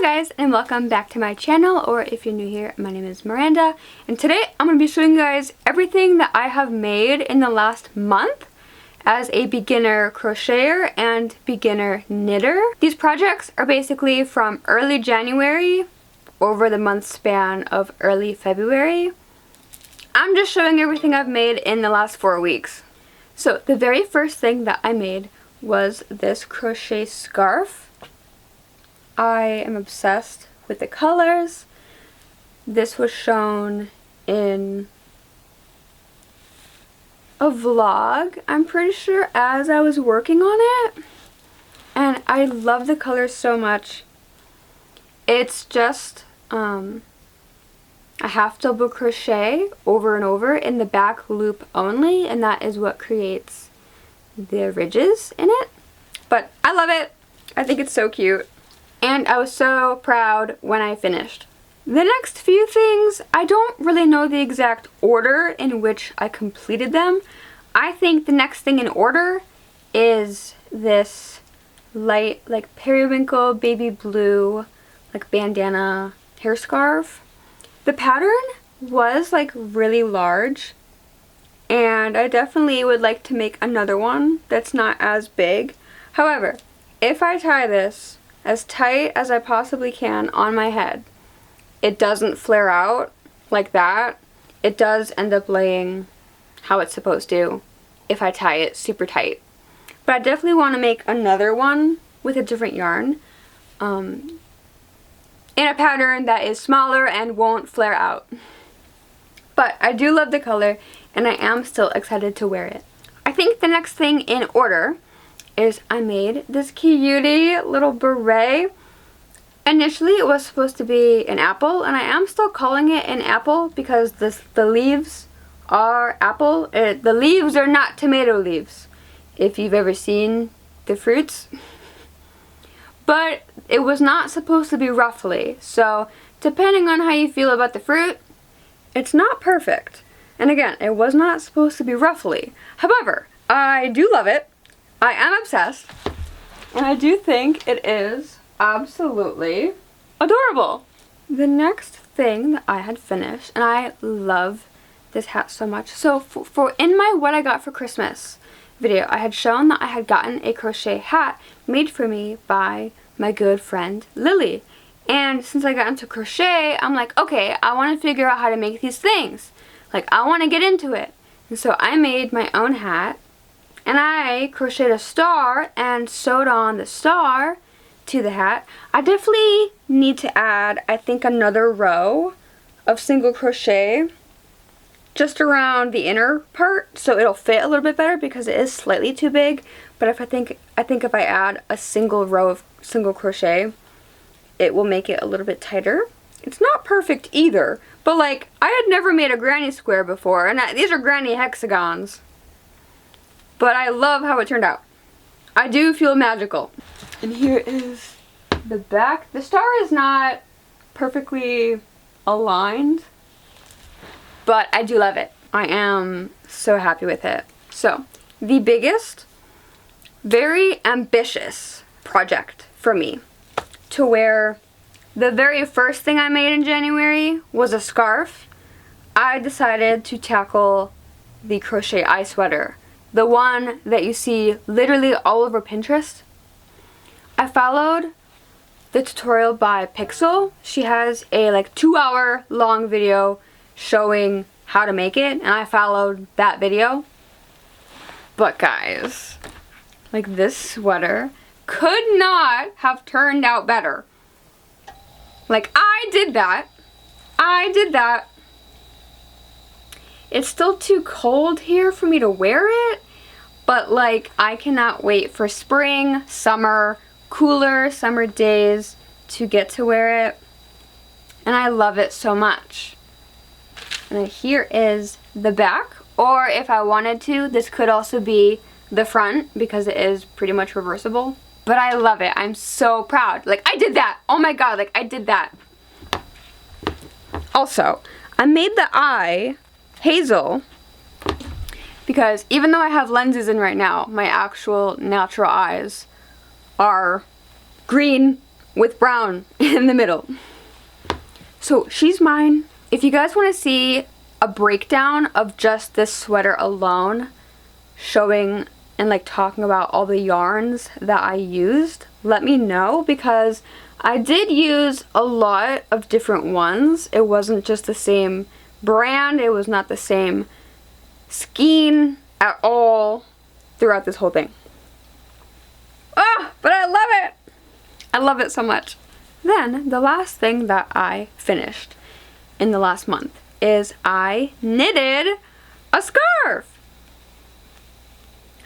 Hello guys, and welcome back to my channel, or if you're new here, my name is Miranda, and today I'm going to be showing you guys everything that I have made in the last month as a beginner crocheter and beginner knitter. These projects are basically from early January over the month span of early February. I'm just showing everything I've made in the last 4 weeks. So the very first thing that I made was this crochet scarf. I am obsessed with the colors. This was shown in a vlog, I'm pretty sure, as I was working on it. And I love the colors so much. It's just a half double crochet over and over in the back loop only, and that is what creates the ridges in it. But I love it. I think it's so cute. And I was so proud when I finished. The next few things, I don't really know the exact order in which I completed them. I think the next thing in order is this light, like periwinkle baby blue, like bandana hair scarf. The pattern was like really large, and I definitely would like to make another one that's not as big. However, if I tie this as tight as I possibly can on my head, it doesn't flare out like that. It does end up laying how it's supposed to if I tie it super tight. But I definitely want to make another one with a different yarn in a pattern that is smaller and won't flare out. But I do love the color, and I am still excited to wear it. I think the next thing in order is I made this cutie little beret. Initially it was supposed to be an apple, and I am still calling it an apple because the leaves are apple. The leaves are not tomato leaves, if you've ever seen the fruits. But it was not supposed to be ruffly, so depending on how you feel about the fruit, it's not perfect. And again, it was not supposed to be ruffly. However, I do love it. I am obsessed, and I do think it is absolutely adorable. The next thing that I had finished, and I love this hat so much. So for in my what I got for Christmas video, I had shown that I had gotten a crochet hat made for me by my good friend Lily. And since I got into crochet, I'm like, okay, I want to figure out how to make these things. Like, I want to get into it. And so I made my own hat. And I crocheted a star and sewed on the star to the hat. I definitely need to add, I think, another row of single crochet just around the inner part so it'll fit a little bit better, because it is slightly too big. But I think if I add a single row of single crochet, it will make it a little bit tighter. It's not perfect either, but like, I had never made a granny square before, and these are granny hexagons. But I love how it turned out. I do feel magical. And here is the back. The star is not perfectly aligned, but I do love it. I am so happy with it. So, the biggest, very ambitious project for me to wear, the very first thing I made in January was a scarf. I decided to tackle the crochet eye sweater. The one that you see literally all over Pinterest. I followed the tutorial by Pixel. She has a like 2-hour long video showing how to make it, and I followed that video. But guys, like, this sweater could not have turned out better. Like, I did that. It's still too cold here for me to wear it, but like, I cannot wait for spring, summer, cooler summer days to get to wear it, and I love it so much. And then here is the back, or if I wanted to, this could also be the front because it is pretty much reversible. But I love it. I'm so proud. Like, I did that. Oh my god, like, I did that. Also, I made the eye hazel because even though I have lenses in right now, my actual natural eyes are green with brown in the middle. So she's mine. If you guys want to see a breakdown of just this sweater alone, showing and like talking about all the yarns that I used, let me know, because I did use a lot of different ones. It wasn't just the same brand, it was not the same skein at all throughout this whole thing. Oh, but I love it! I love it so much. Then the last thing that I finished in the last month is I knitted a scarf.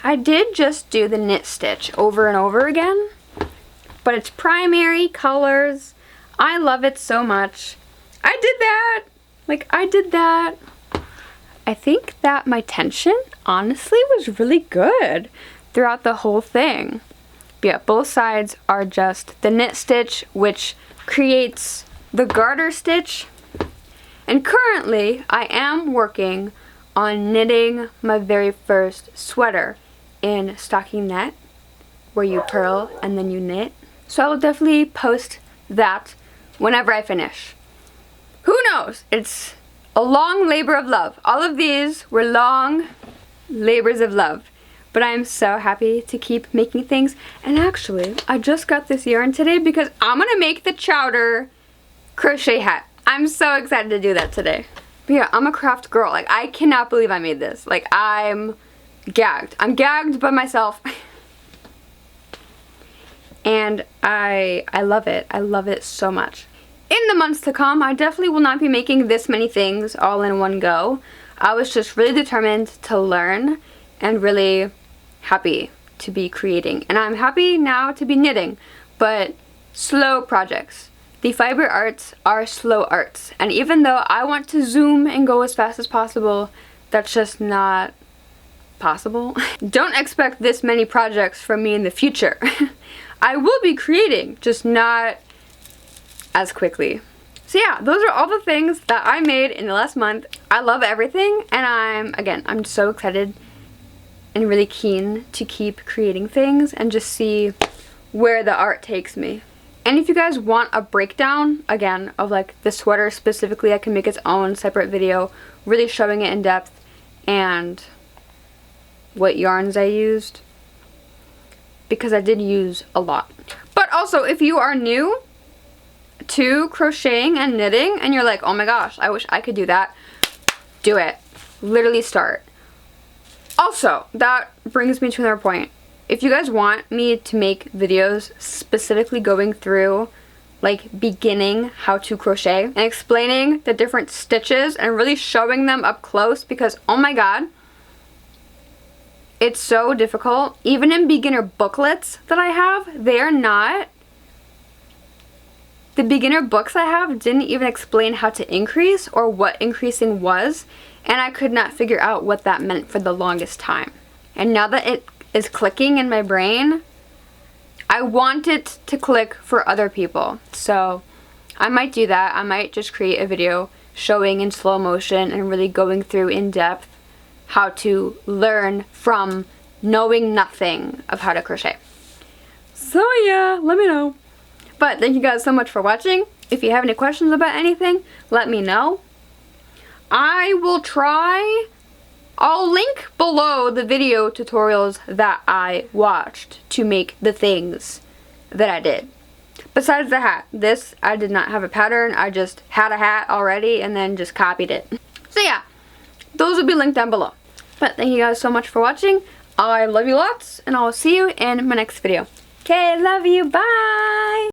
I did just do the knit stitch over and over again, but it's primary colors. I love it so much. I did that. Like, I did that. I think that my tension honestly was really good throughout the whole thing. But yeah, both sides are just the knit stitch, which creates the garter stitch. And currently, I am working on knitting my very first sweater in stocking net, where you purl and then you knit. So I will definitely post that whenever I finish. Who knows? It's a long labor of love. All of these were long labors of love. But I'm so happy to keep making things. And actually, I just got this yarn today because I'm gonna make the chowder crochet hat. I'm so excited to do that today. But yeah, I'm a craft girl. Like, I cannot believe I made this. Like, I'm gagged. I'm gagged by myself. And I love it. I love it so much. In the months to come, I definitely will not be making this many things all in one go. I was just really determined to learn and really happy to be creating. And I'm happy now to be knitting, but slow projects. The fiber arts are slow arts. And even though I want to zoom and go as fast as possible, that's just not possible. Don't expect this many projects from me in the future. I will be creating, just not as quickly. So yeah, those are all the things that I made in the last month. I love everything, and I'm so excited and really keen to keep creating things and just see where the art takes me. And if you guys want a breakdown, again, of like the sweater specifically, I can make its own separate video, really showing it in depth and what yarns I used, because I did use a lot. But also, if you are new to crocheting and knitting and you're like, oh my gosh, I wish I could do that, do it. Literally start. Also, that brings me to another point. If you guys want me to make videos specifically going through like beginning how to crochet and explaining the different stitches and really showing them up close, because oh my god, it's so difficult. Even in beginner booklets that I have, they are not. The beginner books I have didn't even explain how to increase or what increasing was, and I could not figure out what that meant for the longest time. And now that it is clicking in my brain, I want it to click for other people. So I might do that. I might just create a video showing in slow motion and really going through in depth how to learn from knowing nothing of how to crochet. So yeah, let me know. But thank you guys so much for watching. If you have any questions about anything, let me know. I will try. I'll link below the video tutorials that I watched to make the things that I did. Besides the hat. This, I did not have a pattern. I just had a hat already and then just copied it. So yeah, those will be linked down below. But thank you guys so much for watching. I love you lots, and I will see you in my next video. Okay, love you. Bye!